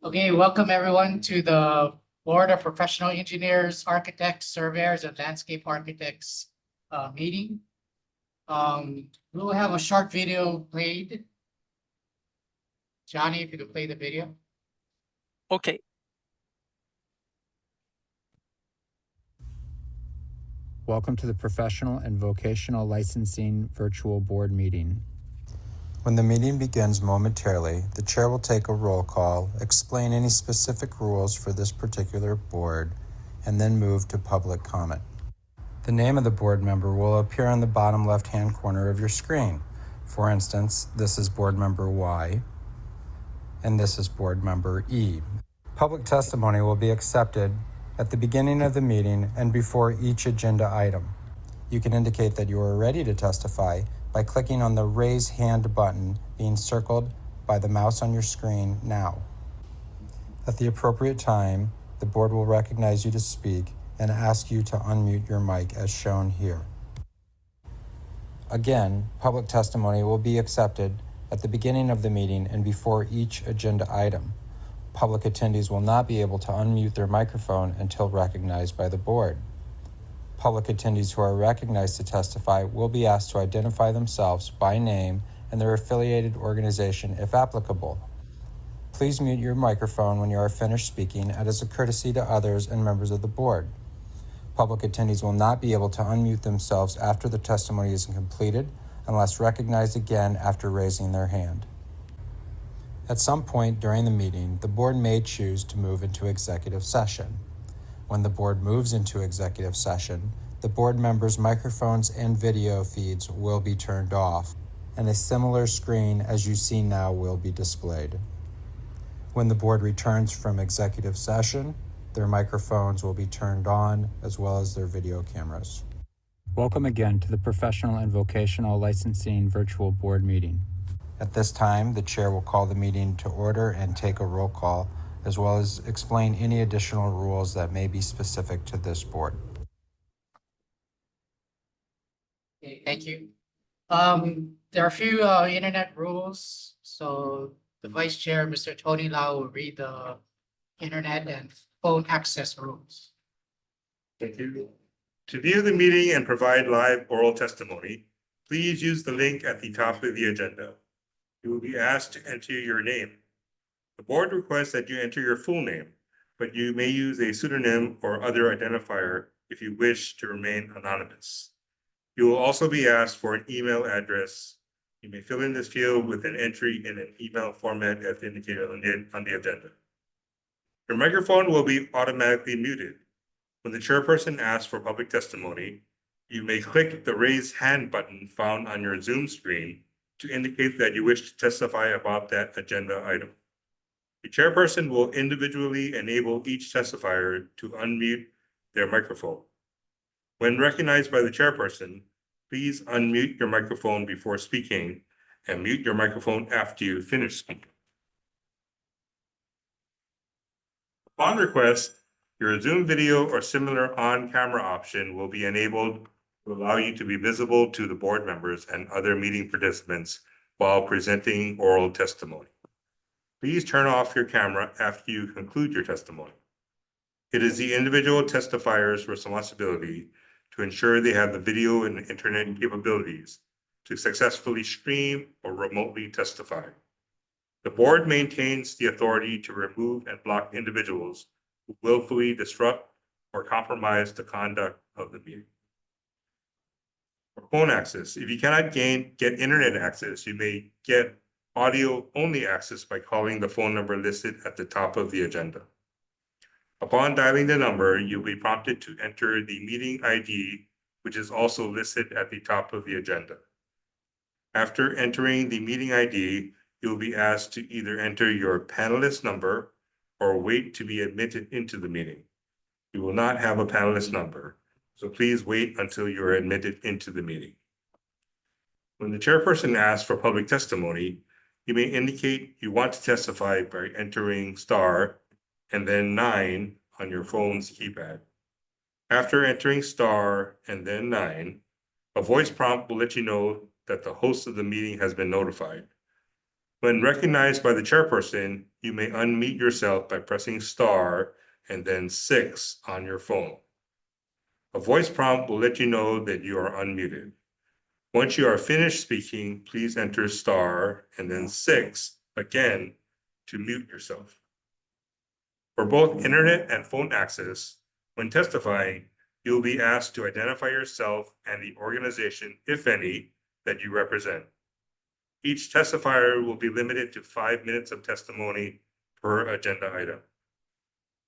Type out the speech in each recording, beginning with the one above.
Okay, welcome everyone to the Board of Professional Engineers, Architects, Surveyors, and Landscape Architects meeting. We will have a short video played. Johnny, if you could play the video. Okay. Welcome to the Professional and Vocational Licensing Virtual Board Meeting. When the meeting begins momentarily, the chair will take a roll call, explain any specific rules for this particular board, and then move to public comment. The name of the board member will appear on the bottom left-hand corner of your screen. For instance, this is board member Y, and this is board member E. Public testimony will be accepted at the beginning of the meeting and before each agenda item. You can indicate that you are ready to testify by clicking on the Raise Hand button being circled by the mouse on your screen now. At the appropriate time, the board will recognize you to speak and ask you to unmute your mic as shown here. Again, public testimony will be accepted at the beginning of the meeting and before each agenda item. Public attendees will not be able to unmute their microphone until recognized by the board. Public attendees who are recognized to testify will be asked to identify themselves by name and their affiliated organization if applicable. Please mute your microphone when you are finished speaking, as a courtesy to others and members of the board. Public attendees will not be able to unmute themselves after the testimony is completed unless recognized again after raising their hand. At some point during the meeting, the board may choose to move into executive session. When the board moves into executive session, the board members' microphones and video feeds will be turned off, and a similar screen as you see now will be displayed. When the board returns from executive session, their microphones will be turned on as well as their video cameras. Welcome again to the Professional and Vocational Licensing Virtual Board Meeting. At this time, the chair will call the meeting to order and take a roll call, as well as explain any additional rules that may be specific to this board. Okay, thank you. There are a few internet rules. So the Vice Chair, Mr. Tony Lau, will read the internet and phone access rules. Thank you. To view the meeting and provide live oral testimony, please use the link at the top of the agenda. You will be asked to enter your name. The board requests that you enter your full name, but you may use a pseudonym or other identifier if you wish to remain anonymous. You will also be asked for an email address. You may fill in this field with an entry in an email format as indicated on the agenda. Your microphone will be automatically muted. When the chairperson asks for public testimony, you may click the raise hand button found on your Zoom screen to indicate that you wish to testify about that agenda item. The chairperson will individually enable each testifier to unmute their microphone. When recognized by the chairperson, please unmute your microphone before speaking and mute your microphone after you finish speaking. Upon request, your Zoom video or similar on-camera option will be enabled to allow you to be visible to the board members and other meeting participants while presenting oral testimony. Please turn off your camera after you conclude your testimony. It is the individual testifier's responsibility to ensure they have the video and internet capabilities to successfully stream or remotely testify. The board maintains the authority to remove and block individuals who willfully disrupt or compromise the conduct of the meeting. For phone access, if you cannot get internet access, you may get audio-only access by calling the phone number listed at the top of the agenda. Upon dialing the number, you'll be prompted to enter the meeting ID, which is also listed at the top of the agenda. After entering the meeting ID, you'll be asked to either enter your panelist number or wait to be admitted into the meeting. You will not have a panelist number, so please wait until you are admitted into the meeting. When the chairperson asks for public testimony, you may indicate you want to testify by entering star and then 9 on your phone's keypad. After entering star and then 9, a voice prompt will let you know that the host of the meeting has been notified. When recognized by the chairperson, you may unmute yourself by pressing star and then 6 on your phone. A voice prompt will let you know that you are unmuted. Once you are finished speaking, please enter star and then 6 again to mute yourself. For both internet and phone access, when testifying, you will be asked to identify yourself and the organization, if any, that you represent. Each testifier will be limited to 5 minutes of testimony per agenda item.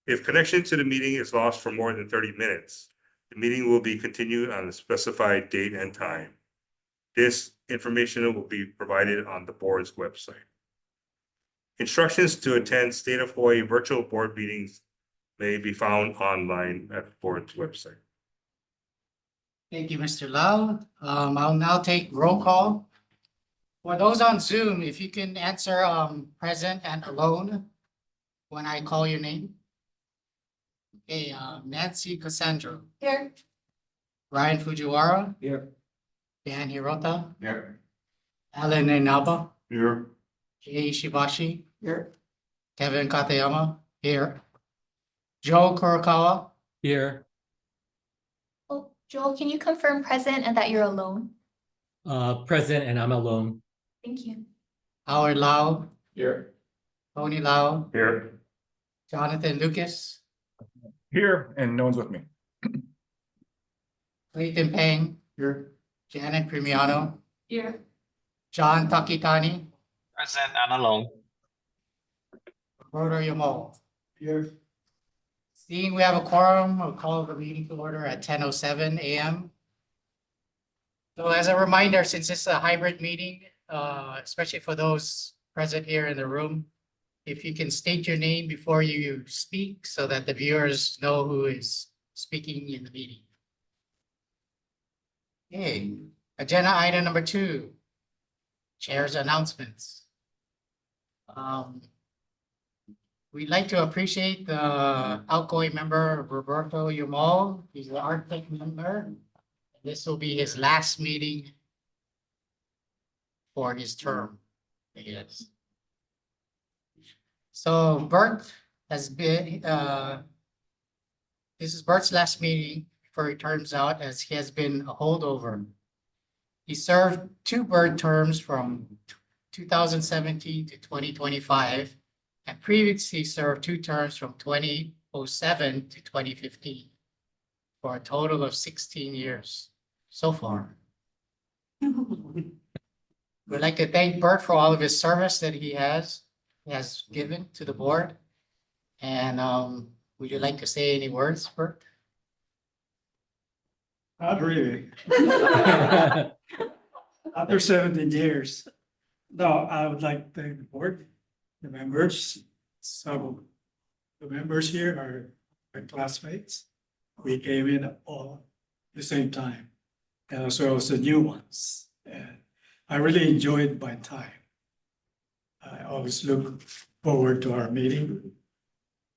If connection to the meeting is lost for more than 30 minutes, the meeting will be continued on a specified date and time. This information will be provided on the board's website. Instructions to attend State of Hawaii virtual board meetings may be found online at the board's website. Thank you, Mr. Lau. I'll now take roll call. For those on Zoom, if you can answer present and alone when I call your name. Okay, Nancy Cassandra. Here. Ryan Fujiwara. Here. Dan Hirota. Here. Alan Inaba. Here. Jay Shibashi. Here. Kevin Katayama. Here. Joe Kurokawa. Here. Oh, Joel, can you confirm present and that you're alone? Present and I'm alone. Thank you. Howard Lau. Here. Tony Lau. Here. Jonathan Lucas. Here, and no one's with me. Clayton Peng. Here. Janet Primiano. Here. John Takitani. Present and alone. Roberto Yamo. Here. Seeing we have a quorum, I'll call the meeting to order at 10:07 a.m. So as a reminder, since this is a hybrid meeting, especially for those present here in the room, if you can state your name before you speak so that the viewers know who is speaking in the meeting. Okay, agenda item number 2, chair's announcements. We'd like to appreciate the outgoing member, Roberto Yumal. He's the Arctic member. This will be his last meeting for his term. Yes. So Bert has been, this is Bert's last meeting before he turns out, as he has been a holdover. He served 2 Bert terms from 2017 to 2025. And previously served 2 terms from 2007 to 2015 for a total of 16 years so far. We'd like to thank Bert for all of his service that he has given to the board. And would you like to say any words, Bert? Not really. After 17 years. No, I would like to thank the board, the members. Some of the members here are my classmates. We came in all the same time, and as well as the new ones. And I really enjoyed my time. I always look forward to our meeting,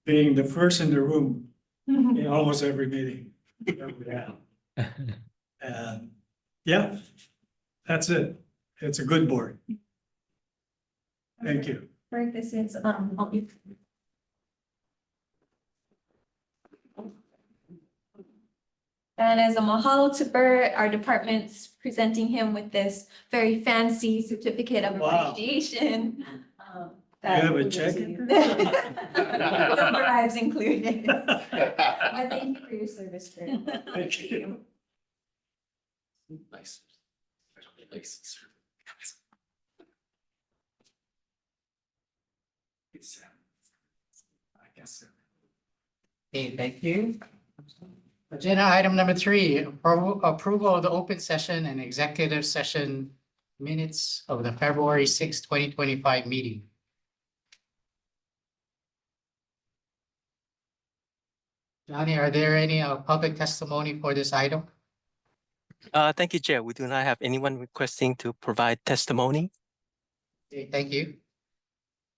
being the first in the room in almost every meeting that we have. And yeah, that's it. It's a good board. Thank you. Bert, this is, and as a mahalo to Bert, our department's presenting him with this very fancy certificate of Wow. appreciation. You have a check? The bribes included. But thank you for your service, Bert. Thank you. Nice. I guess. Okay, thank you. Agenda item number 3, approval of the open session and executive session minutes of the February 6, 2025 meeting. Johnny, are there any public testimony for this item? Thank you, Chair. We do not have anyone requesting to provide testimony. Okay, thank you.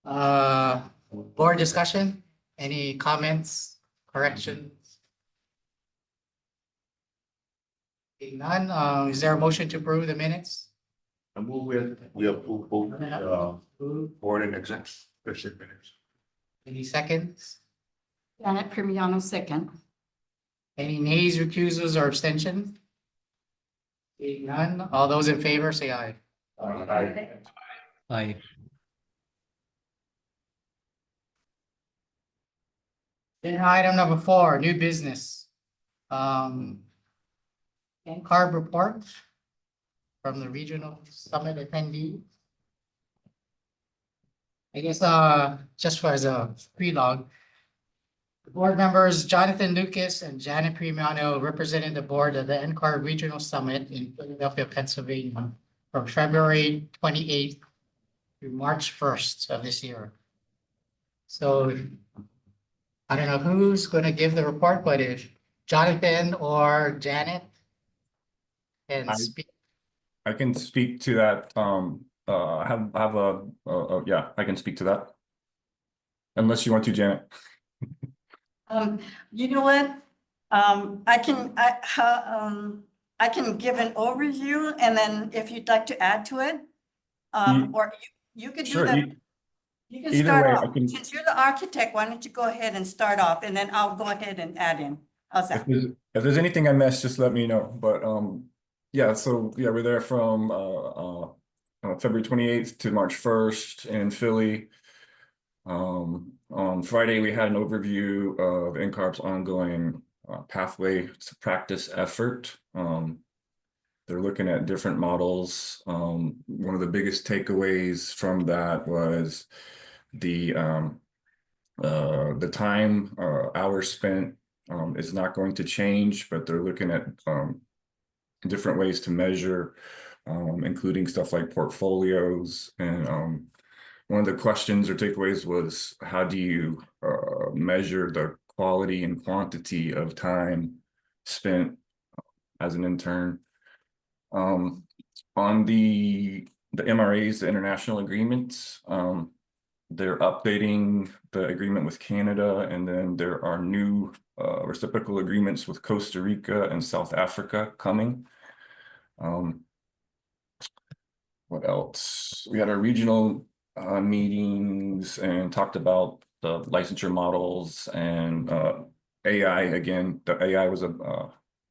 Board discussion, any comments, corrections? Seeing none, is there a motion to approve the minutes? I move with, we approve both, board and executive minutes. Any seconds? Janet Primiano, second. Any nays, recusals, or abstentions? Seeing none, all those in favor say aye. Aye. Then item number 4, new business. NCARB report from the regional summit attendee. I guess, just for as a pre-log, the board members Jonathan Lucas and Janet Primiano represented the board at the NCARB Regional Summit in Philadelphia, Pennsylvania, from February 28th to March 1st of this year. So I don't know who's going to give the report, but if Jonathan or Janet can speak. I can speak to that. Yeah, I can speak to that. Unless you want to, Janet. You know what? I can give an overview and then if you'd like to add to it, or you could do Sure, that. You can either start way, off. Since you're the architect, why don't you go ahead and start off and then I'll go ahead and add in. How's that? If there's anything I missed, just let me know. But yeah, so yeah, we're there from February 28th to March 1st in Philly. On Friday, we had an overview of NCARB's ongoing pathway to practice effort. They're looking at different models. One of the biggest takeaways from that was the time hours spent is not going to change, but they're looking at different ways to measure, including stuff like portfolios. And one of the questions or takeaways was, how do you measure the quality and quantity of time spent as an intern? On the MRAs, the international agreements, they're updating the agreement with Canada, and then there are new reciprocal agreements with Costa Rica and South Africa coming. What else? We had our regional meetings and talked about the licensure models and AI. Again, the AI was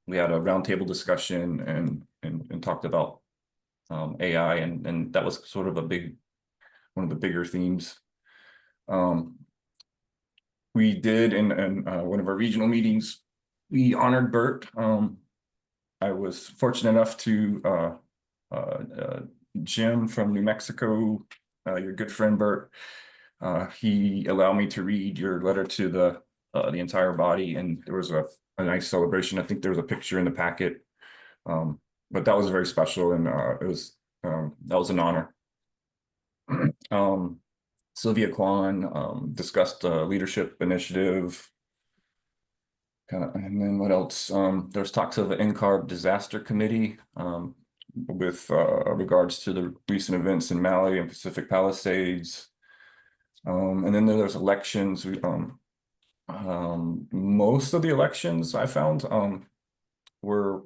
we had a roundtable discussion and talked about AI, and that was sort of one of the bigger themes. We did in one of our regional meetings, we honored Bert. I was fortunate enough to Jim from New Mexico, your good friend Bert. He allowed me to read your letter to the entire body, and there was a nice celebration. I think there was a picture in the packet, but that was very special, and it was that was an honor. Sylvia Kwan discussed the leadership initiative. And then what else? There's talks of the NCARB disaster committee with regards to the recent events in Mali and Pacific Palisades. And then there's elections. Most of the elections I found were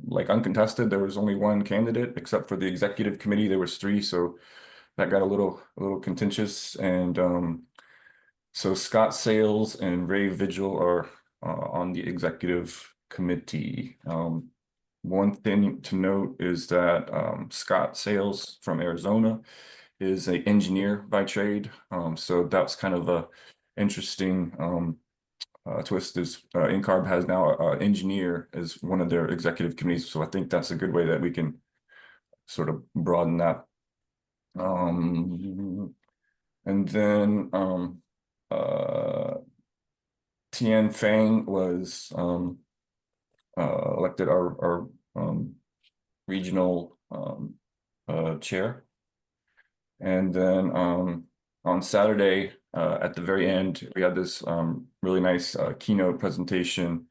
like uncontested. There was only one candidate, except for the executive committee. There was 3, so that got a little contentious. And so Scott Sales and Ray Vigil are on the executive committee. One thing to note is that Scott Sales from Arizona is an engineer by trade. So that's kind of a interesting twist, is NCARB has now an engineer as one of their executive committees. So I think that's a good way that we can sort of broaden that. And then Tian Fang was elected our regional chair. And then on Saturday, at the very end, we had this really nice keynote presentation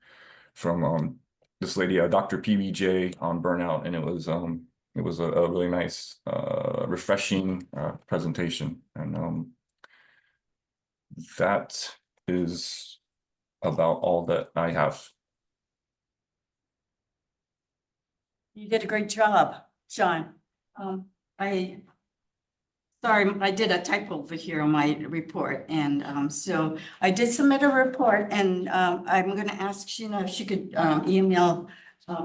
from this lady, Dr. PBJ, on burnout, and it was a really nice, refreshing presentation. And that is about all that I have. You did a great job, Sean. Sorry, I did a typo over here on my report, and so I did submit a report, and I'm gonna ask Sheena if she could email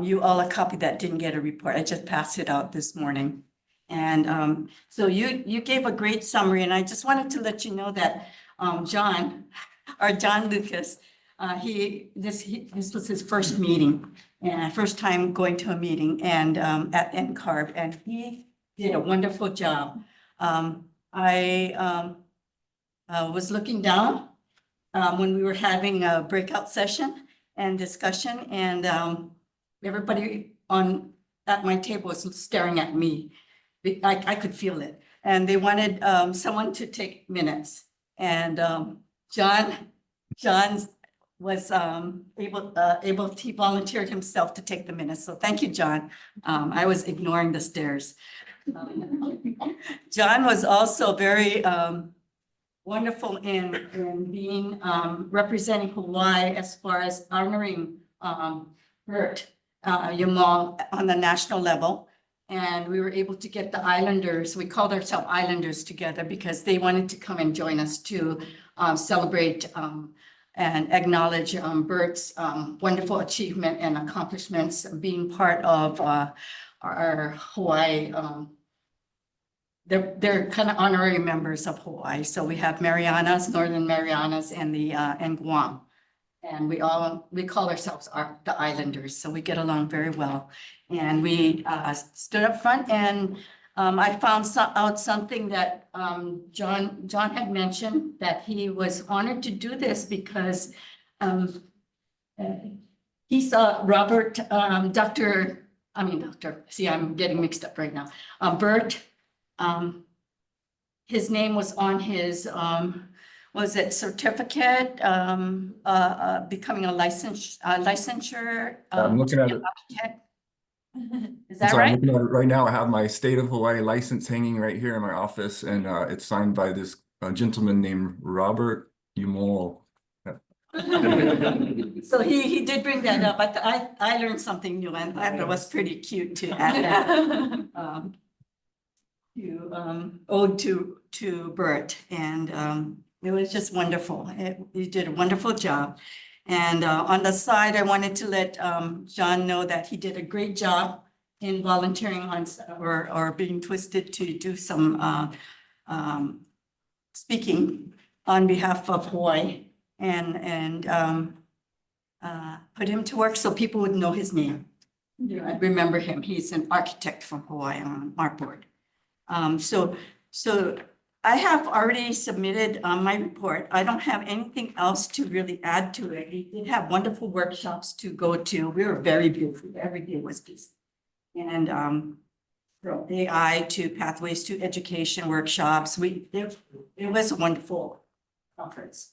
you all a copy that didn't get a report. I just passed it out this morning. And so you gave a great summary, and I just wanted to let you know that John Lucas, this was his first meeting, and first time going to a meeting, and at NCARB, and he did a wonderful job. I was looking down when we were having a breakout session and discussion, and everybody at my table was staring at me. I could feel it, and they wanted someone to take minutes, and John was he volunteered himself to take the minutes. So thank you, John. I was ignoring the stares. John was also very wonderful in being representing Hawaii as far as honoring Bert Yamal on the national level. And we were able to get the Islanders, we called ourselves Islanders together because they wanted to come and join us to celebrate and acknowledge Bert's wonderful achievement and accomplishments, being part of our Hawaii. They're kind of honorary members of Hawaii. So we have Marianas, Northern Marianas, and Guam. And we call ourselves the Islanders, so we get along very well. And we stood up front, and I found out something that John had mentioned, that he was honored to do this because he saw Robert, see, I'm getting mixed up right now. Bert, his name was on his was it certificate, becoming a licensure? I'm looking at it. Architect? Is that So right? I'm looking at it right now. I have my state of Hawaii license hanging right here in my office, and it's signed by this gentleman named Robert Umol. So he did bring that up. I learned something new, and I thought it was pretty cute to add that. Ode to Bert, and it was just wonderful. You did a wonderful job. And on the side, I wanted to let John know that he did a great job in volunteering on or being twisted to do some speaking on behalf of Hawaii, and put him to work so people would know his name. I remember him. He's an architect from Hawaii on our board. So I have already submitted my report. I don't have anything else to really add to it. We did have wonderful workshops to go to. We were very busy. Every day was busy. And from AI to pathways to education workshops, it was a wonderful conference.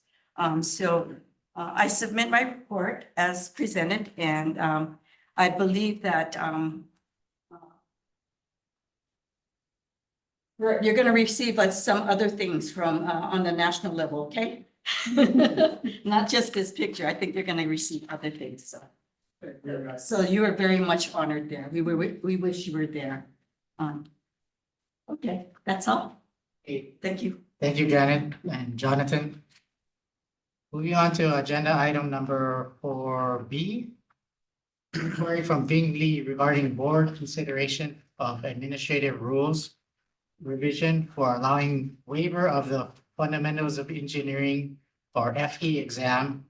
So I submit my report as presented, and I believe that you're going to receive some other things from on the national level, okay? Not just this picture. I think you're going to receive other things. So you are very much honored there. We wish you were there. Okay, that's all. Okay, Thank you. thank you, Janet and Jonathan. Moving on to agenda item number 4B. Inquiry from Bing Lee regarding board consideration of administrative rules revision for allowing waiver of the fundamentals of engineering or FE exam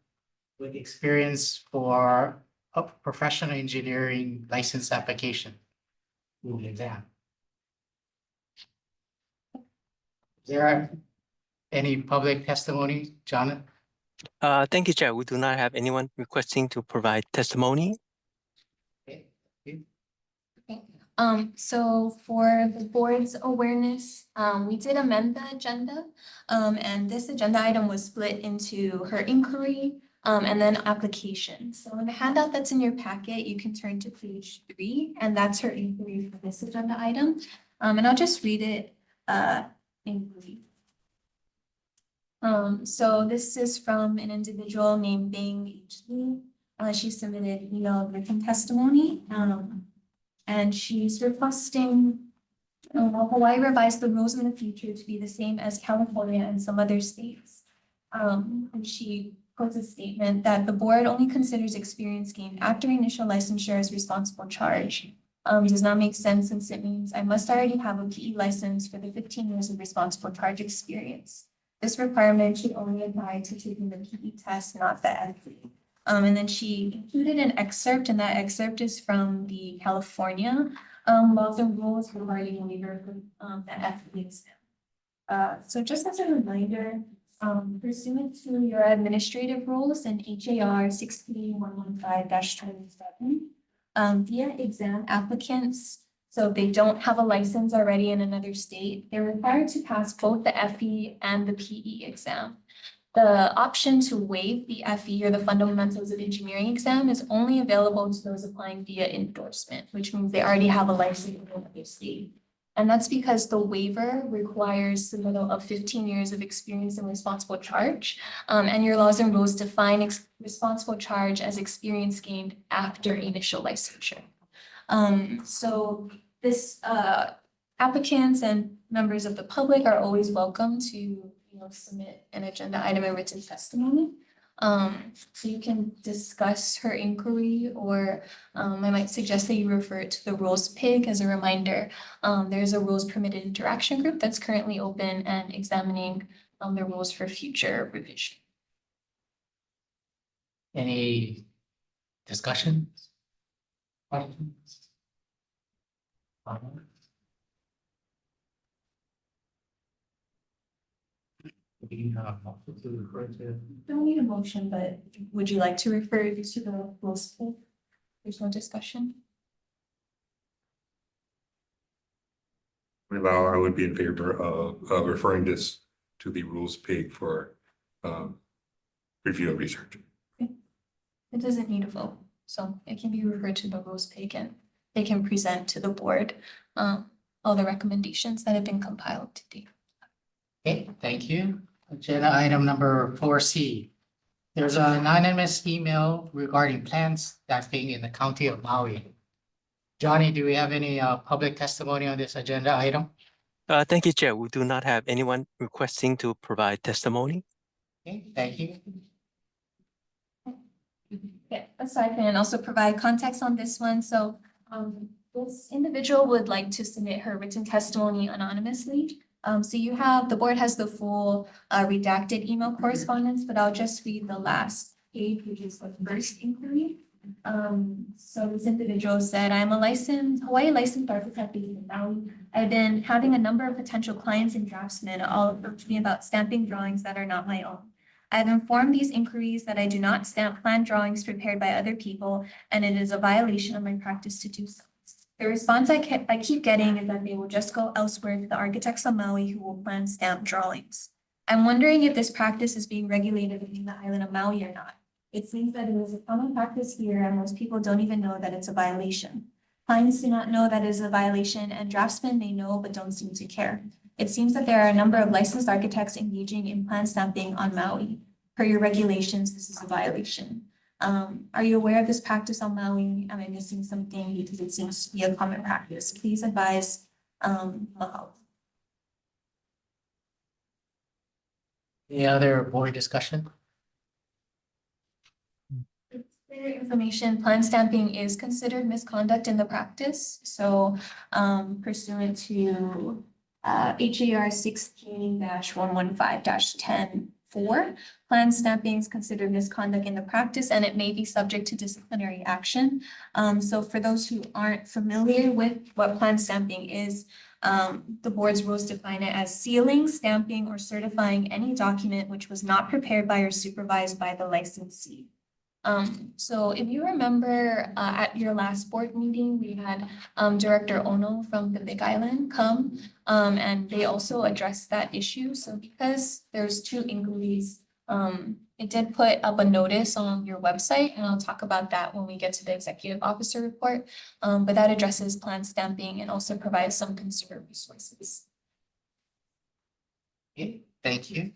with experience for a professional engineering license application. Exam. Is there any public testimony, Jonathan? Thank you, Chair. We do not have anyone requesting to provide testimony. So for the board's awareness, we did amend the agenda. And this agenda item was split into her inquiry, and then application. So in the handout that's in your packet, you can turn to page 3, and that's her inquiry for this agenda item. And I'll just read it in brief. So this is from an individual named Bing H. Lee. She submitted email written testimony. And she's requesting Will Hawaii revise the rules in the future to be the same as California and some other states? And she quotes a statement that the board only considers experience gained after initial licensure as responsible charge. Does not make sense since it means I must already have a PE license for the 15 years of responsible charge experience. This requirement should only apply to taking the PE test, not the FE. And then she included an excerpt, and that excerpt is from the California laws and rules regarding waiver for the FE exam. So just as a reminder, pursuant to your administrative rules and HAR 16115-27, via exam applicants, so if they don't have a license already in another state, they're required to pass both the FE and the PE exam. The option to waive the FE or the Fundamentals of Engineering exam is only available to those applying via endorsement, which means they already have a license in another state. And that's because the waiver requires submittal of 15 years of experience in responsible charge. And your laws and rules define responsible charge as experience gained after initial licensure. So this applicants and members of the public are always welcome to submit an agenda item and written testimony. So you can discuss her inquiry, or I might suggest that you refer it to the rules pig. As a reminder, there's a rules permitted interaction group that's currently open and examining the rules for future revision. Any discussions? Questions? Don't need a motion, but would you like to refer to the rules pig? There's no discussion. Well, I would be in favor of referring this to the rules pig for review and research. It doesn't need a vote, so it can be referred to the rules pig and they can present to the board all the recommendations that have been compiled to date. Okay, thank you. Agenda item number 4C. There's an anonymous email regarding plan staffing in the county of Maui. Johnny, do we have any public testimony on this agenda item? Thank you, Chair. We do not have anyone requesting to provide testimony. Okay, thank you. Yeah, so I can also provide context on this one. So this individual would like to submit her written testimony anonymously. So the board has the full redacted email correspondence, but I'll just read the last page, which is the first inquiry. So this individual said, I'm a Hawaii licensed architect based in Maui. I've been having a number of potential clients and draftsmen all approach me about stamping drawings that are not my own. I've informed these inquiries that I do not stamp plan drawings prepared by other people, and it is a violation of my practice to do so. The response I keep getting is that they will just go elsewhere to the architects of Maui who will plan stamp drawings. I'm wondering if this practice is being regulated in the island of Maui or not. It seems that it is a common practice here, and most people don't even know that it's a violation. Clients do not know that it is a violation, and draftsmen may know but don't seem to care. It seems that there are a number of licensed architects engaging in plan stamping on Maui. Per your regulations, this is a violation. Are you aware of this practice on Maui? Am I missing something? Because it seems to be a common practice. Please advise. Mahalo. Any other board discussion? For your information, plan stamping is considered misconduct in the practice. So pursuant to HAR 16-115-10-4, plan stamping is considered misconduct in the practice, and it may be subject to disciplinary action. So for those who aren't familiar with what plan stamping is, the board's rules define it as sealing, stamping, or certifying any document which was not prepared by or supervised by the licensee. So if you remember at your last board meeting, we had Director Ono from the Big Island come, and they also addressed that issue. So because there's two inquiries, it did put up a notice on your website, and I'll talk about that when we get to the executive officer report. But that addresses plan stamping and also provides some consumer resources. Okay, thank you.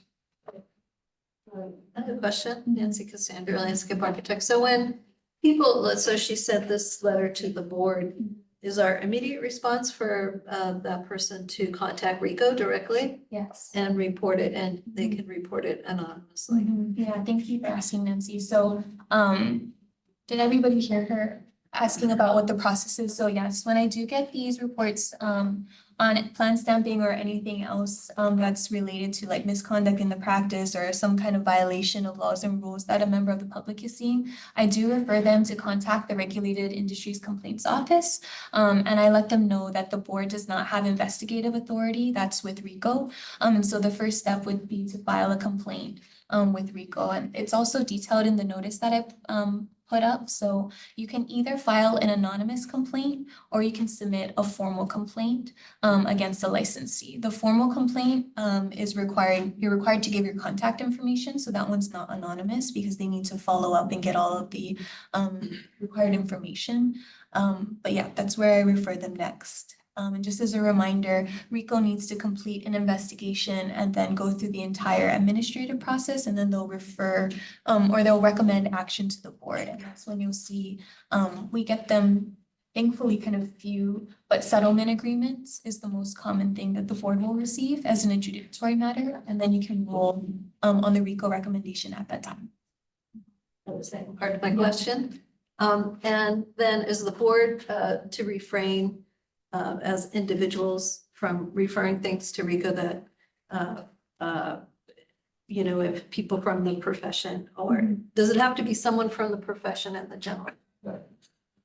I have a question, Nancy Cassandra, landscape architect. So when people, so she sent this letter to the board, is our immediate response for that person to contact Rico directly Yes. and report it, and they can report it anonymously. Yeah, thank you for asking, Nancy. So, did everybody hear her asking about what the process is? So yes, when I do get these reports, on plan stamping or anything else, that's related to like misconduct in the practice or some kind of violation of laws and rules that a member of the public is seeing, I do refer them to contact the Regulated Industries Complaints Office. And I let them know that the board does not have investigative authority. That's with RICO. And so the first step would be to file a complaint with RICO. And it's also detailed in the notice that I put up. So you can either file an anonymous complaint or you can submit a formal complaint against the licensee. The formal complaint is required, you're required to give your contact information. So that one's not anonymous because they need to follow up and get all of the required information. But yeah, that's where I refer them next. And just as a reminder, RICO needs to complete an investigation and then go through the entire administrative process, and then they'll refer or they'll recommend action to the board. And that's when you'll see we get them, thankfully, kind of few, but settlement agreements is the most common thing that the board will receive as an adjudicatory matter. And then you can roll on the RICO recommendation at that time. That was the second part of my question. And then is the board to refrain as individuals from referring things to RICO that you know, if people from the profession, or does it have to be someone from the profession in the general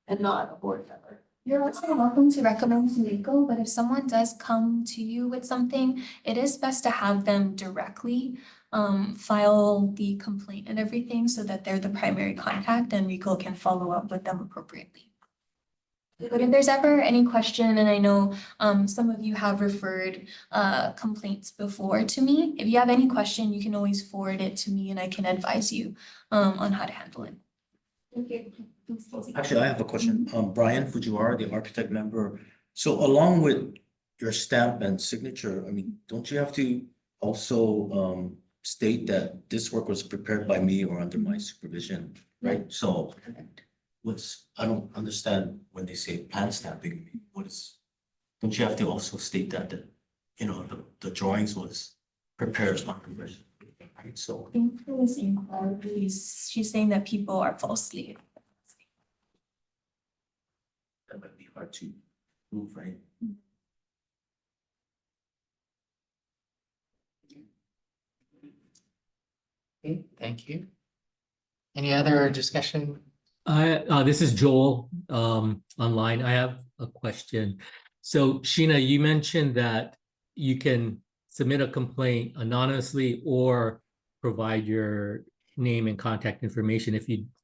and not a board member? You're also welcome to recommend to RICO, but if someone does come to you with something, it is best to have them directly file the complaint and everything so that they're the primary contact and RICO can follow up with them appropriately. But if there's ever any question, and I know some of you have referred complaints before to me, if you have any question, you can always forward it to me and I can advise you on how to handle it. Okay. Actually, I have a question. Brian Fujiwara, the architect member. So along with your stamp and signature, I mean, don't you have to also state that this work was prepared by me or under my supervision, right? So I don't understand when they say plan stamping, don't you have to also state that, you know, the drawings was prepared on supervision, right? So I think for this inquiry, she's saying that people are falsely. that might be hard to prove, right? Okay, thank you. Any other discussion? This is Joel, online. I have a question. So Sheena, you mentioned that you can submit a complaint anonymously or provide your name and contact information.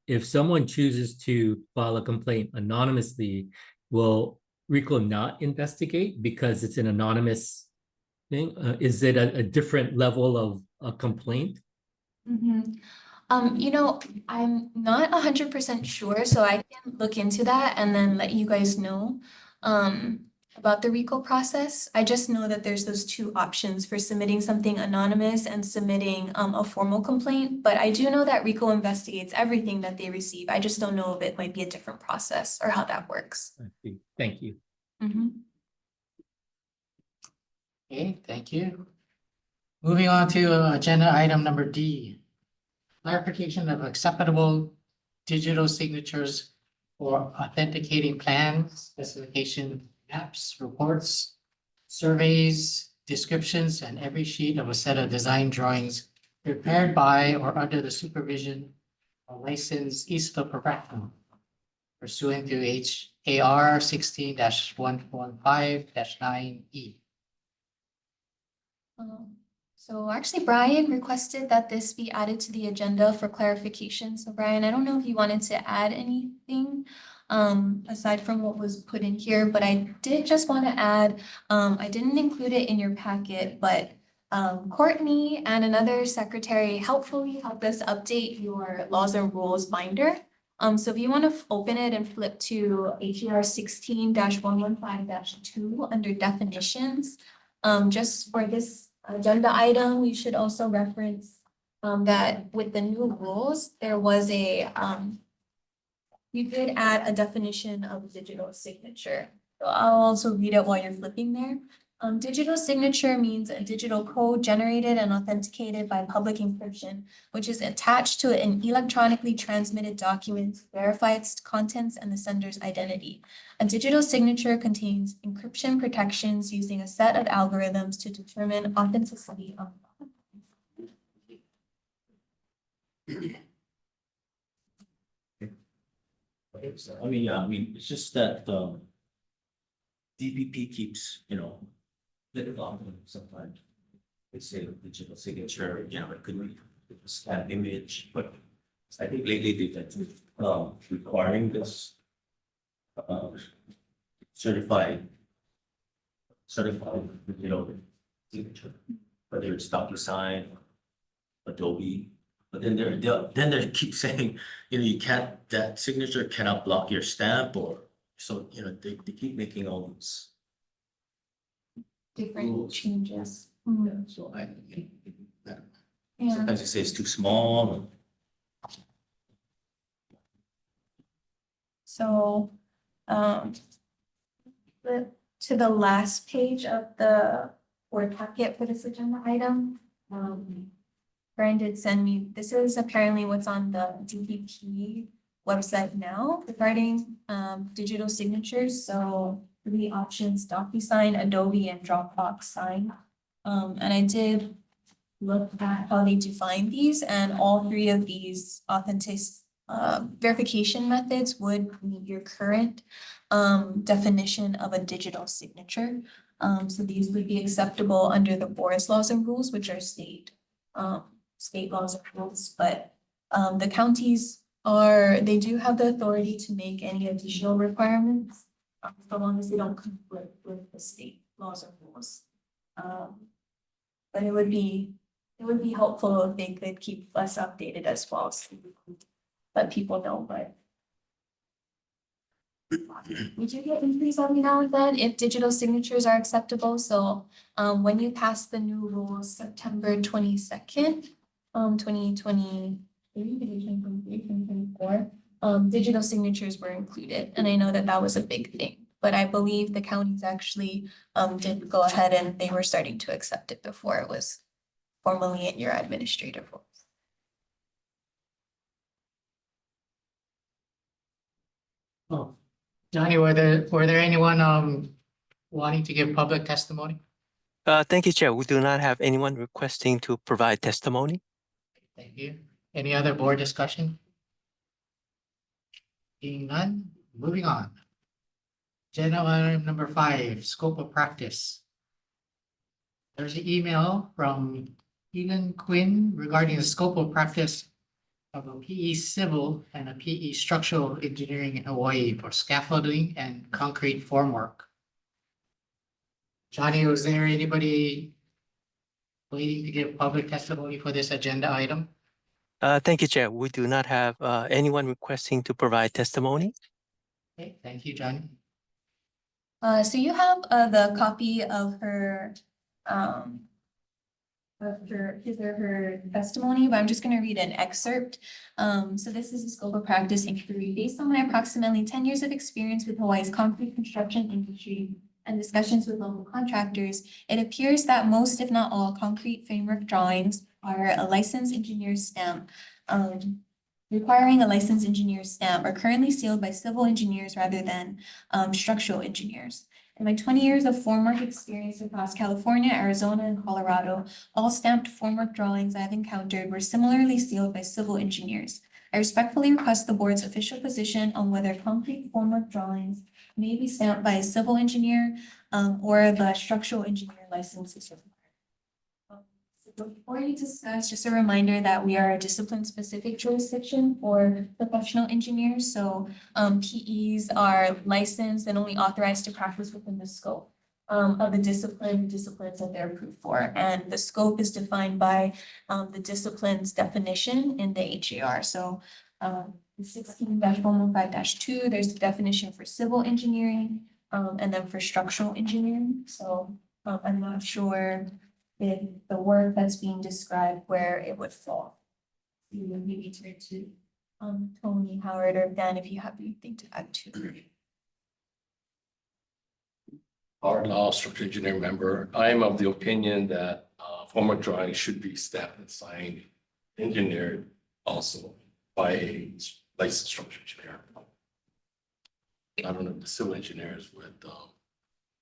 If someone chooses to file a complaint anonymously, will RICO not investigate because it's an anonymous thing? Is it a different level of a complaint? You know, I'm not 100% sure, so I can look into that and then let you guys know about the RICO process. I just know that there's those two options for submitting something anonymous and submitting a formal complaint, but I do know that RICO investigates everything that they receive. I just don't know if it might be a different process or how that works. I see. Thank you. Okay, thank you. Moving on to agenda item number D. Clarification of acceptable digital signatures for authenticating plans, specification, maps, reports, surveys, descriptions, and every sheet of a set of design drawings prepared by or under the supervision of licensed East professional pursuant to HAR 16-115-9E. So actually, Brian requested that this be added to the agenda for clarification. So Brian, I don't know if you wanted to add anything aside from what was put in here, but I did just want to add, I didn't include it in your packet, but Courtney and another secretary helpfully helped us update your laws and rules binder. So if you want to open it and flip to HAR 16-115-2 under definitions, just for this agenda item, we should also reference that with the new rules, there was a, you did add a definition of digital signature. So I'll also read it while you're flipping there. Digital signature means a digital code generated and authenticated by public encryption, which is attached to an electronically transmitted document to verify its contents and the sender's identity. A digital signature contains encryption protections using a set of algorithms to determine authenticity of. Okay, so, it's just that, DPP keeps, flipping off sometimes. They say digital signature, it could be a scan image, but I think lately they've been, requiring this, certified, signature, whether it's DocuSign, Adobe. But then they keep saying, you can't, that signature cannot block your stamp or, so, they keep making all these. Different Rules. changes. Yeah, so Yeah. sometimes they say it's too small. So, to the last page of the board packet for this agenda item, Brian did send me, this is apparently what's on the DPP website now regarding, digital signatures. So 3 options: DocuSign, Adobe, and Dropbox Sign. And I did look at how they define these, and all 3 of these verification methods would meet your current definition of a digital signature. So these would be acceptable under the board's laws and rules, which are state laws and rules, but the counties they do have the authority to make any additional requirements, so long as they don't conflict with the state laws and rules. But it would be helpful if they could keep us updated as well, so we could let people know, but we do get inquiries every now and then if digital signatures are acceptable. So when you pass the new rules September 22nd, 2023, 2024, digital signatures were included. And I know that that was a big thing, but I believe the counties actually did go ahead and they were starting to accept it before it was formally in your administrative rules. Oh, Johnny, were there anyone wanting to give public testimony? Thank you, Chair. We do not have anyone requesting to provide testimony. Thank you. Any other board discussion? Being none, moving on. Agenda item number 5, scope of practice. There's an email from Elin Quinn regarding the scope of practice of a PE civil and a PE structural engineering in Hawaii for scaffolding and concrete formwork. Johnny, was there anybody waiting to give public testimony for this agenda item? Thank you, Chair. We do not have anyone requesting to provide testimony. Okay, thank you, Johnny. So you have the copy of her his or her testimony, but I'm just going to read an excerpt. So this is a scope of practice inquiry. Based on my approximately 10 years of experience with Hawaii's concrete construction industry and discussions with local contractors, it appears that most, if not all, concrete framework drawings require a licensed engineer's stamp. Requiring a licensed engineer's stamp are currently sealed by civil engineers rather than structural engineers. In my 20 years of formwork experience across California, Arizona, and Colorado, all stamped formwork drawings I have encountered were similarly sealed by civil engineers. I respectfully request the board's official position on whether concrete formwork drawings may be stamped by a civil engineer or the structural engineer license is required. Before you discuss, just a reminder that we are a discipline-specific jurisdiction for professional engineers. So PEs are licensed and only authorized to practice within the scope of the disciplines that they're approved for. And the scope is defined by the discipline's definition in the HAR. So 16-115-2, there's the definition for civil engineering and then for structural engineering. So I'm not sure if the work that's being described where it would fall. You would maybe turn to Tony, Howard, or Dan if you have anything to add to. Art Law Structural Engineer member. I am of the opinion that formal drawing should be stamped and signed, engineered also by a licensed structural engineer. I don't know if the civil engineers would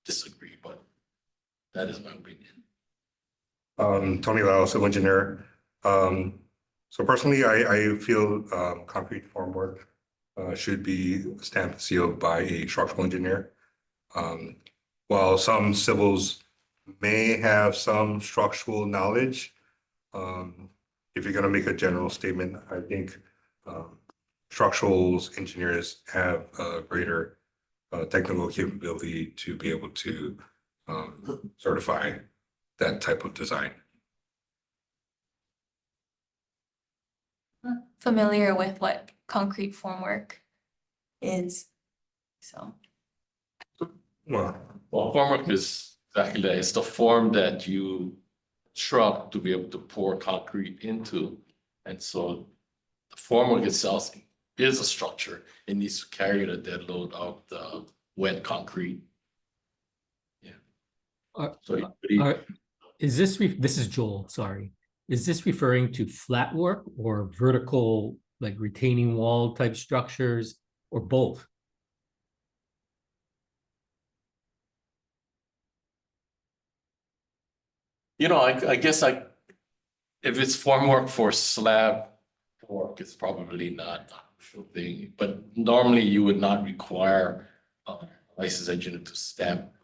disagree, but that is my opinion. Tony Lau, civil engineer. So personally, I feel concrete formwork should be stamped and sealed by a structural engineer. While some civils may have some structural knowledge, if you're going to make a general statement, I think structural engineers have a greater technical capability to be able to certify that type of design. Familiar with what concrete formwork is, so. Well, Formwork is exactly that. It's the form that you construct to be able to pour concrete into. And so the formwork itself is a structure. It needs to carry the dead load of the wet concrete. Yeah. Is this, this is Joel, sorry. Is this referring to flat work or vertical, like retaining wall type structures, or both? I guess if it's formwork for slab work, it's probably not a crucial thing, but normally you would not require a licensed engineer to stamp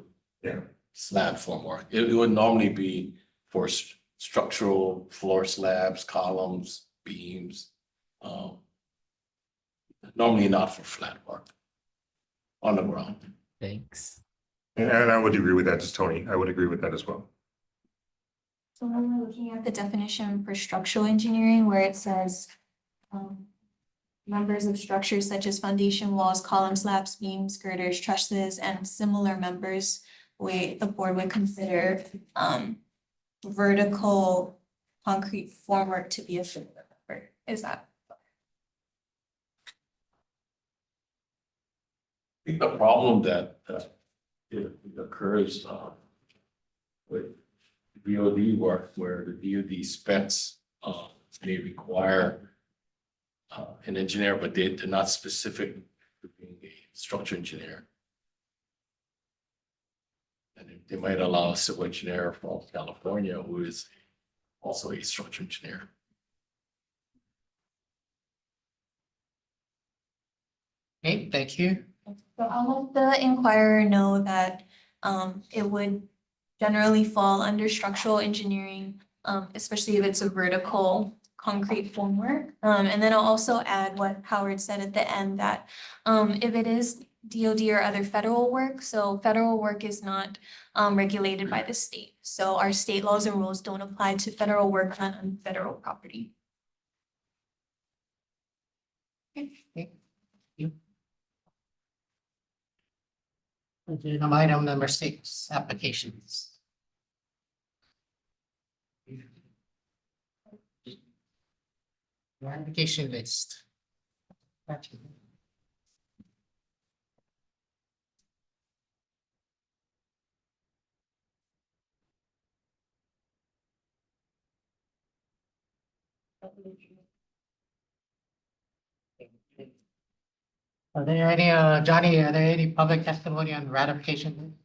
slab formwork. It would normally be for structural floor slabs, columns, beams. Normally not for flat work on the ground. Thanks. and I would agree with that, just Tony. I would agree with that as well. So when we're looking at the definition for structural engineering, where it says members of structures such as foundation walls, columns, slabs, beams, girders, trusses, and similar members, the board would consider vertical concrete formwork to be a similar member. Is that? I think the problem that it occurs with DoD work, where the DoD specs may require an engineer, but they're not specific to being a structural engineer. And they might allow a civil engineer from California who is also a structural engineer. Okay, thank you. So I'll let the inquirer know that it would generally fall under structural engineering, especially if it's a vertical concrete formwork. And then I'll also add what Howard said at the end, that if it is DoD or other federal work, so federal work is not regulated by the state. So our state laws and rules don't apply to federal work done on federal property. Okay. Agenda item number 6, applications. Application list. Are there any, Johnny, are there any public testimony on ratification?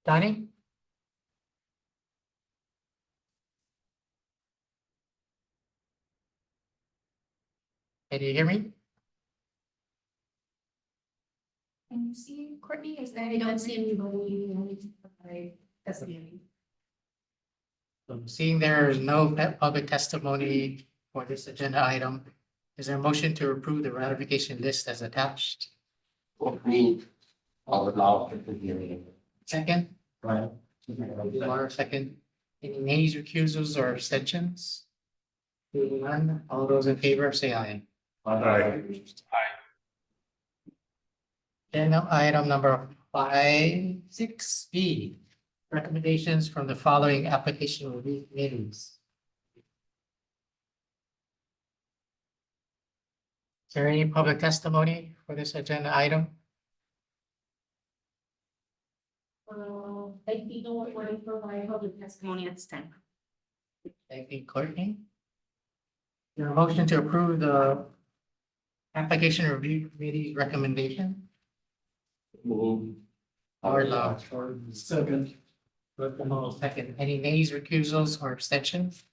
Johnny? Can you hear me? Can you see Courtney? Is there? I don't see anybody. So seeing there is no public testimony for this agenda item, is there a motion to approve the ratification list as attached? I'll allow it to be. Second? Right. Laura, second. Any nays, recusals, or abstentions? Seeing none, all those in favor say aye. Aye. Agenda item number 6B, recommendations from the following application review committees. Is there any public testimony for this agenda item? I think no one will provide public testimony at this time. Thank you, Courtney. Your motion to approve the application review committee's recommendation? Move. Howard Lau. Second. Second. Any nays, recusals, or abstentions?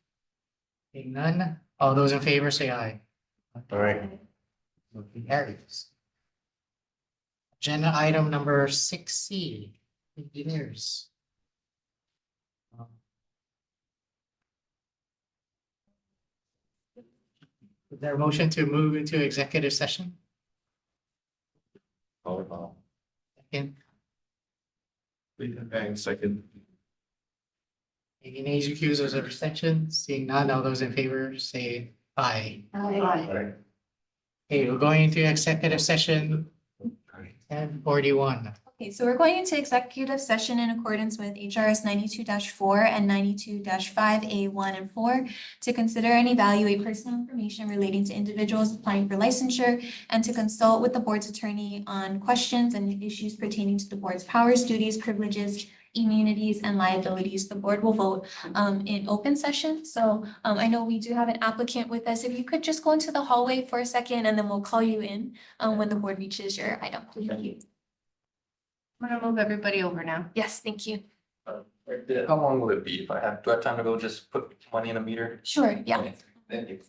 Seeing none, all those in favor say aye. All right. Motion carries. Agenda item number 6C, engineers. Is there a motion to move into executive session? Second. Second. Any nays, recusals, or abstentions? Seeing none, all those in favor say aye. Okay, we're going into executive session 10:41. Okay, so we're going into executive session in accordance with HRS 92-4 and 92-5A1 and 4 to consider and evaluate personal information relating to individuals applying for licensure and to consult with the board's attorney on questions and issues pertaining to the board's powers, duties, privileges, immunities, and liabilities. The board will vote in open session. So I know we do have an applicant with us. If you could just go into the hallway for a second and then we'll call you in when the board reaches your item. Thank you. I'm gonna move everybody over now. Yes, thank you. How long will it be? If I have, do I have time to go just put money in a meter? Sure, yeah. Thank you.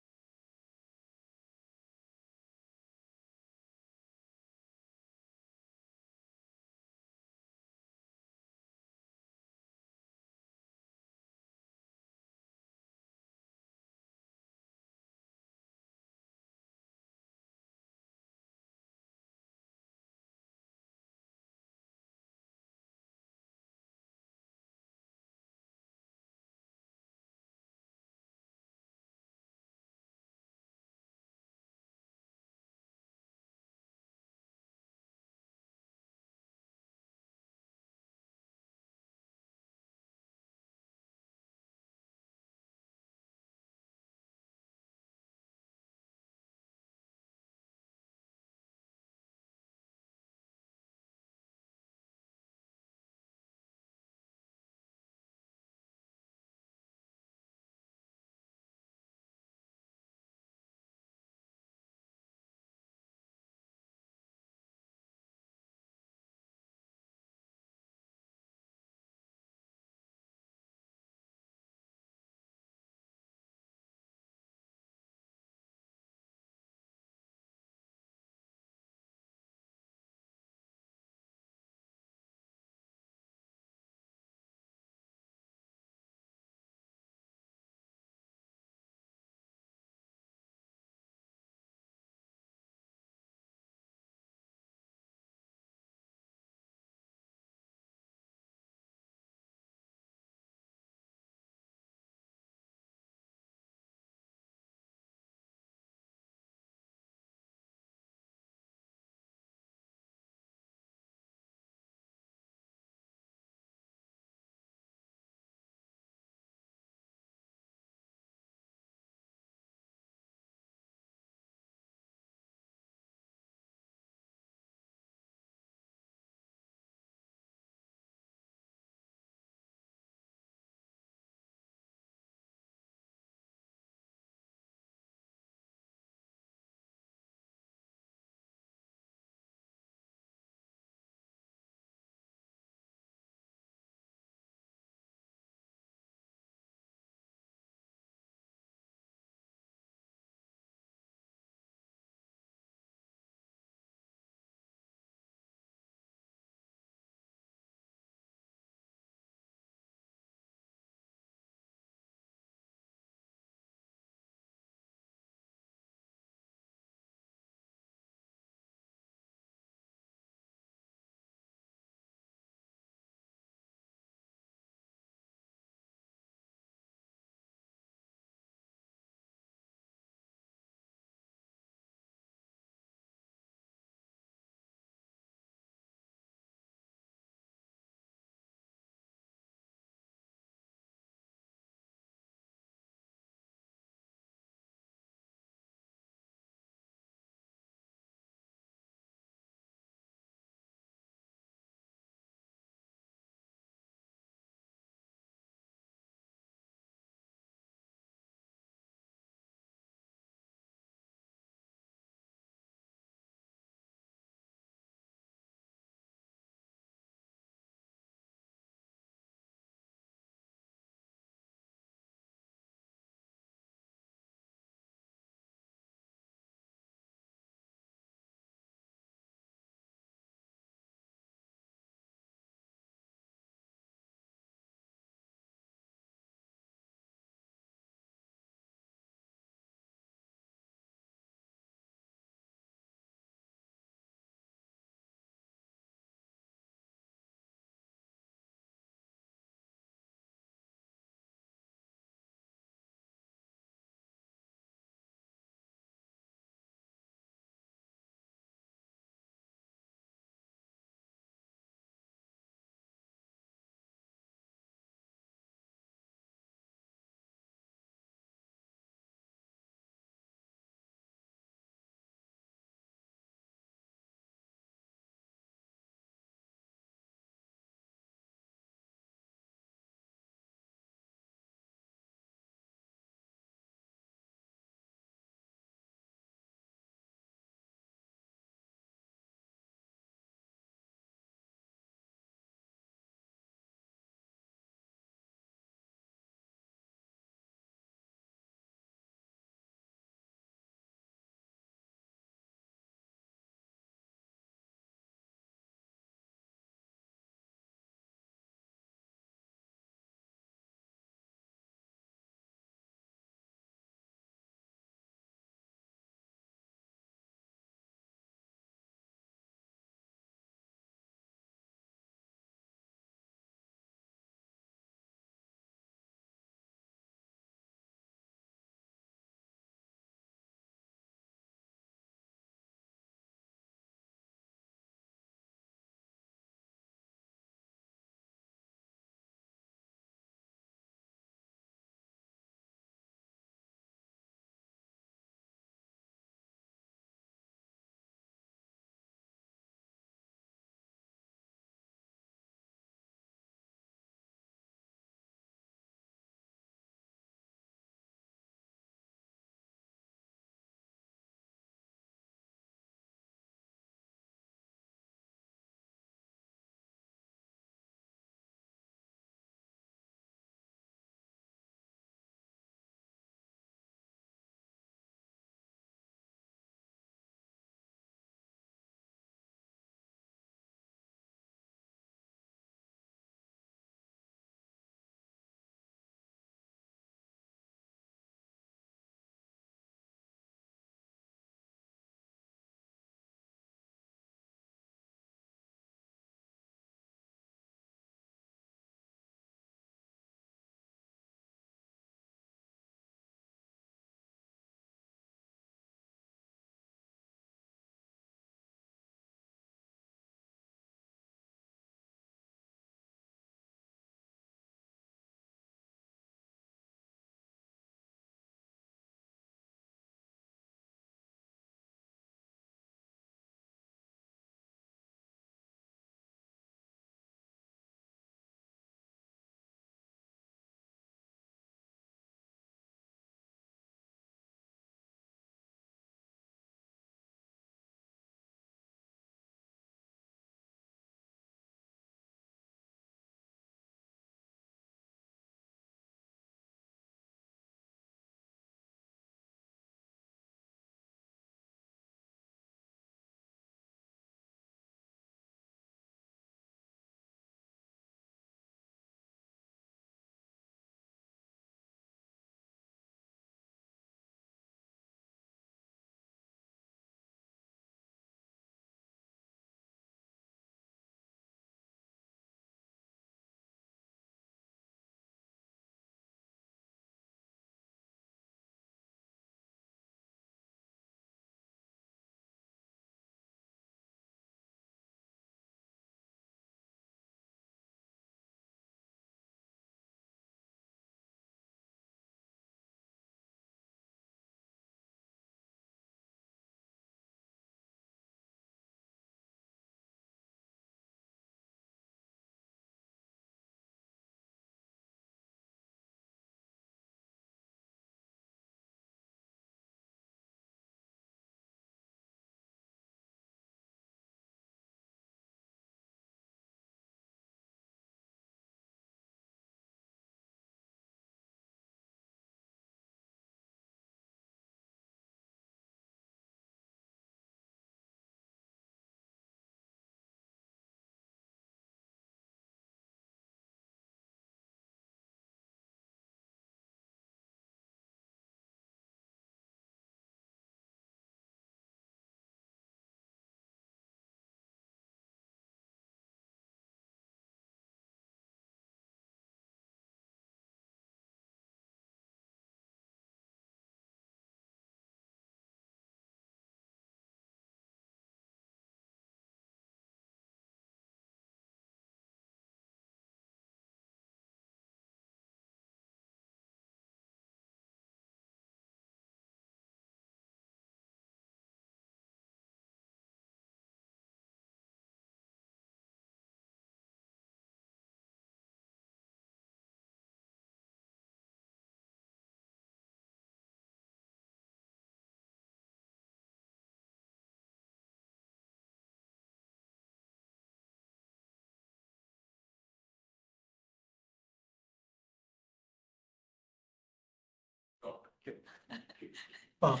Well.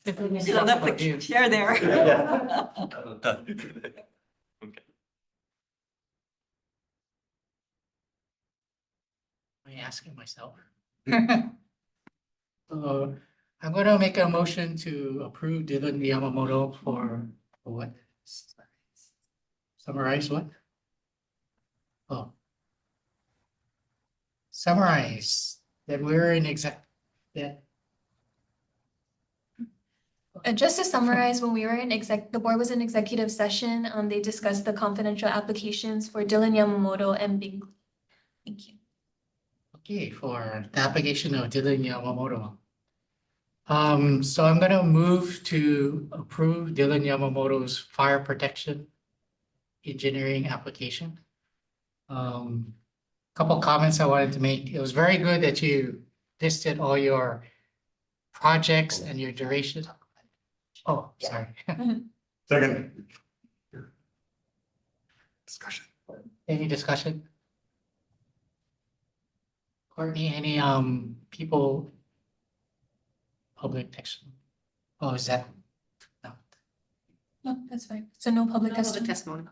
if we Should have left talk about the you. chair there. Am I asking myself? So I'm gonna make a motion to approve Dylan Yamamoto for what? Summarize what? Oh. Summarize that we're in that. Just to summarize, when we were in the board was in executive session, they discussed the confidential applications for Dylan Yamamoto and Bing. Thank you. Okay, for the application of Dylan Yamamoto. So I'm gonna move to approve Dylan Yamamoto's fire protection engineering application. Couple comments I wanted to make. It was very good that you listed all your projects and your duration. Oh, sorry. Second. Discussion. Any discussion? Courtney, any people? Public text. Oh, is that? No. No, that's fine. So no public testimony. testimony.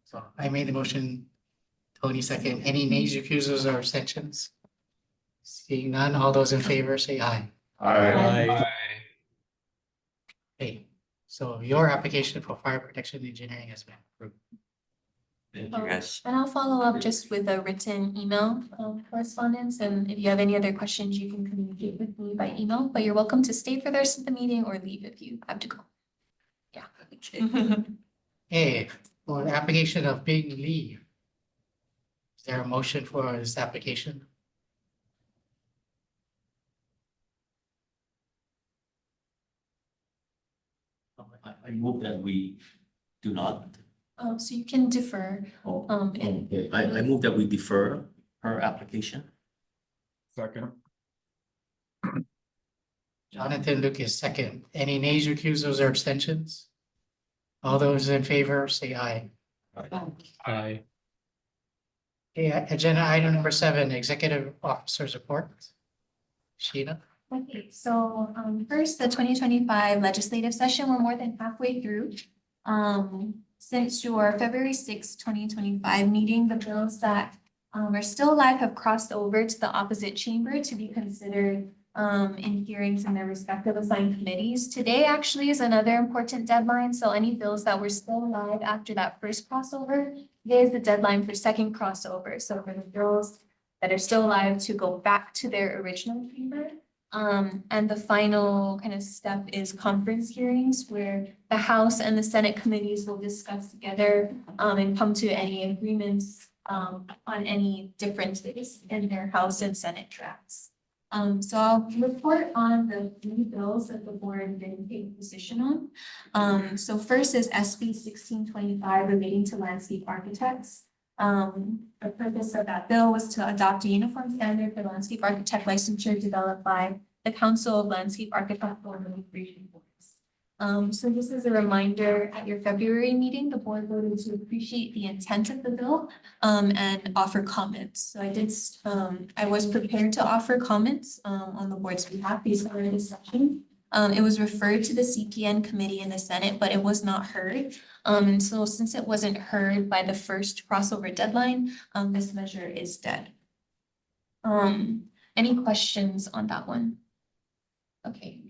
So I made the motion. Tony second. Any nays, recusals, or abstentions? Seeing none, all those in favor say aye. Aye. Okay, so your application for fire protection engineering has been approved. Thank you, guys. And I'll follow up just with a written email correspondence. And if you have any other questions, you can communicate with me by email, but you're welcome to stay for the rest of the meeting or leave if you have to go. Yeah. Hey, for the application of Bing Lee. Is there a motion for this application? I move that we do not. Oh, so you can defer. Okay. I move that we defer her application. Second. Jonathan Lucas, second. Any nays, recusals, or abstentions? All those in favor, say aye. Aye. Okay, agenda item number 7, executive officers report. Sheena? Okay, so first, the 2025 legislative session, we're more than halfway through. Since your February 6, 2025 meeting, the bills that are still alive have crossed over to the opposite chamber to be considered in hearings in their respective assigned committees. Today actually is another important deadline, so any bills that were still alive after that first crossover, today is the deadline for second crossover. So for the bills that are still alive to go back to their original chamber. And the final kind of step is conference hearings where the House and the Senate committees will discuss together and come to any agreements on any differences in their House and Senate drafts. So I'll report on the 3 bills that the board didn't take position on. So first is SB 1625 relating to landscape architects. The purpose of that bill was to adopt a uniform standard for landscape architect licensure developed by the Council of Landscape Architectural and Administration Boards. So this is a reminder at your February meeting, the board voted to appreciate the intent of the bill and offer comments. So I was prepared to offer comments on the board's behalf based on our discussion. It was referred to the CPN committee in the Senate, but it was not heard. And so since it wasn't heard by the first crossover deadline, this measure is dead. Any questions on that one? Okay.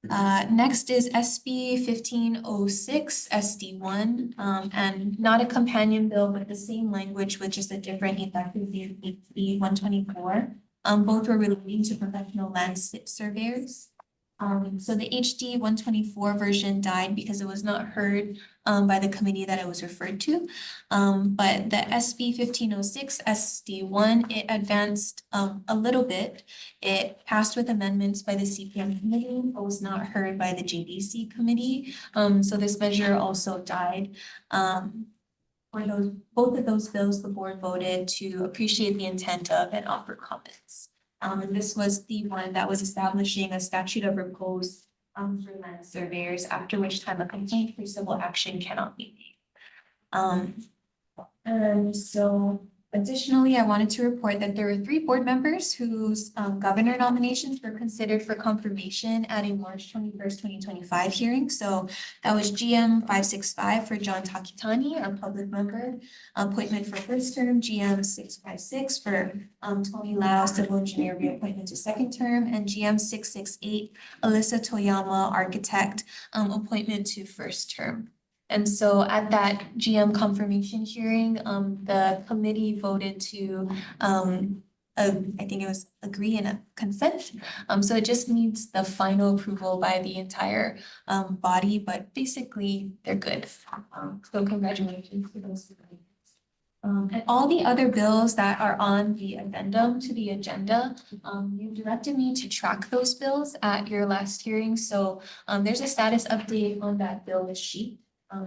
Next is SB 1506 SD1, and not a companion bill, but the same language with just a different effective date, HB 124. Both were relating to professional land surveyors. So the HD 124 version died because it was not heard by the committee that it was referred to. But the SB 1506 SD1, it advanced a little bit. It passed with amendments by the CPM committee, but was not heard by the JDC committee. So this measure also died. For both of those bills, the board voted to appreciate the intent of and offer comments. And this was the one that was establishing a statute of repose for land surveyors, after which time a complaint for civil action cannot be made. And so Additionally, I wanted to report that there were 3 board members whose governor nominations were considered for confirmation at a March 21st, 2025 hearing. So that was GM 565 for John Takitani, our public member, appointment for first term, GM 656 for Tony Lau, civil engineer, reappointment to second term, and GM 668, Alyssa Toyama, architect, appointment to first term. And so at that GM confirmation hearing, the committee voted to, I think it was agree and consent. So it just needs the final approval by the entire body, but basically they're good. So congratulations to those two. And all the other bills that are on the addendum to the agenda, you directed me to track those bills at your last hearing. So there's a status update on that bill sheet.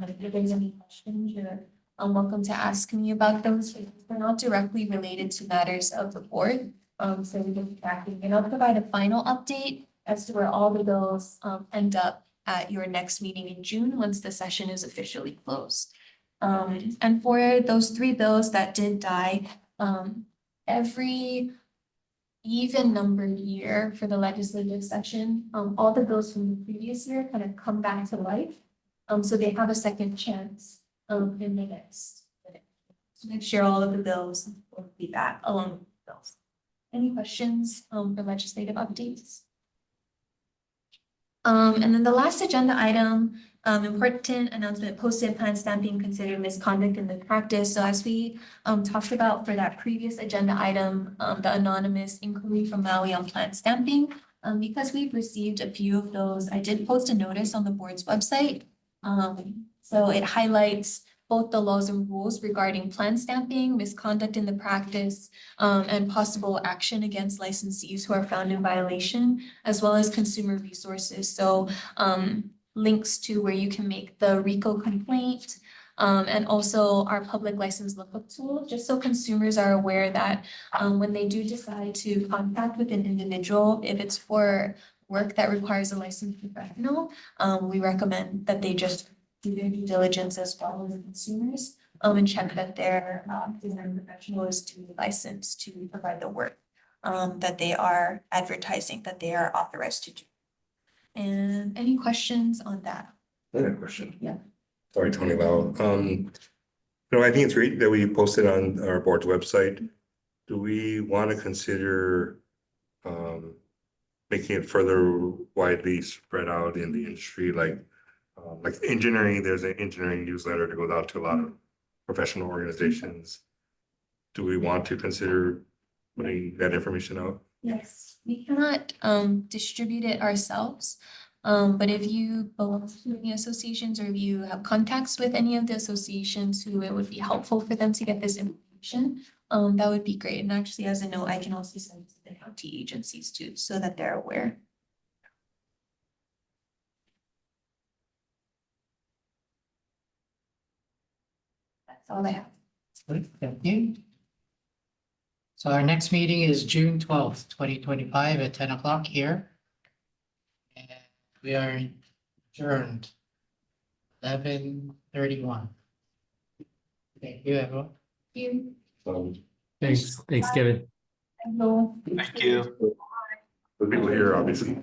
If there's any questions, you're welcome to ask me about those. They're not directly related to matters of the board. So we've been tracking, and I'll provide a final update as to where all the bills end up at your next meeting in June, once the session is officially closed. And for those 3 bills that did die, every even numbered year for the legislative session, all the bills from the previous year kind of come back to life. So they have a second chance in the next. So next year, all of the bills will be back along with the bills. Any questions for legislative updates? And then the last agenda item, important announcement, posted plan stamping considered misconduct in the practice. So as we talked about for that previous agenda item, the anonymous inquiry from Maui on plan stamping, because we've received a few of those, I did post a notice on the board's website. So it highlights both the laws and rules regarding plan stamping, misconduct in the practice, and possible action against licensees who are found in violation, as well as consumer resources. So links to where you can make the RICO complaint, and also our public license lookup tool, just so consumers are aware that when they do decide to contact with an individual, if it's for work that requires a licensed professional, we recommend that they just do their due diligence as well as consumers, and check that their design professional is duly licensed to provide the work that they are advertising that they are authorized to do. And any questions on that? I have a question. Yeah. Sorry, Tony Lau. I think it's great that we posted on our board's website. Do we want to consider making it further widely spread out in the industry, like engineering? There's an engineering newsletter that goes out to a lot of professional organizations. Do we want to consider putting that information out? Yes, we cannot distribute it ourselves. But if you belong to any associations, or if you have contacts with any of the associations who it would be helpful for them to get this information, that would be great. And actually, as a note, I can also send it to the county agencies too, so that they're aware. That's all I have. Good, thank you. So our next meeting is June 12th, 2025 at 10 o'clock here. And we are adjourned 11:31. Thank you, everyone. You. Thanks, Kevin. Hello. Thank you. The people here, obviously.